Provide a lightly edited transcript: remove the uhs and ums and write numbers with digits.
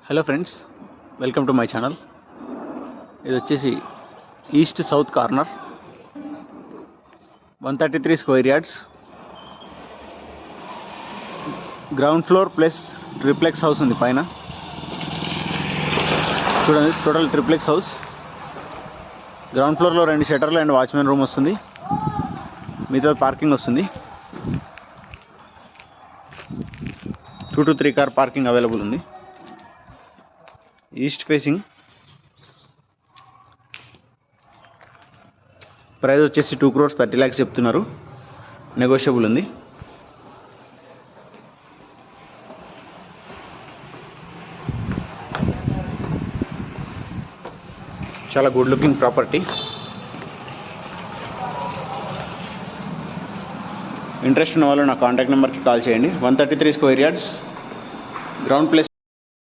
Hello friends, welcome to my channel. ఇది వచ్చేసి east south corner 133 square yards, ground floor plus triplex house ఉంది పైన. చూడండి, total triplex house. Ground ఫ్లోర్లో 2 షట్టర్లు and watchman room వస్తుంది. మిగతా పార్కింగ్ వస్తుంది. 2 to 3 కార్ పార్కింగ్ అవైలబుల్ ఉంది. East facing. ప్రైస్ వచ్చేసి 2 crores 30 lakhs చెప్తున్నారు. నెగోషియబుల్ ఉంది. చాలా గుడ్ లుకింగ్ ప్రాపర్టీ. ఇంట్రెస్ట్ ఉన్న వాళ్ళు నా కాంటాక్ట్ నెంబర్కి కాల్ చేయండి. 133 స్క్వేర్ యార్డ్స్, గ్రౌండ్ ప్లస్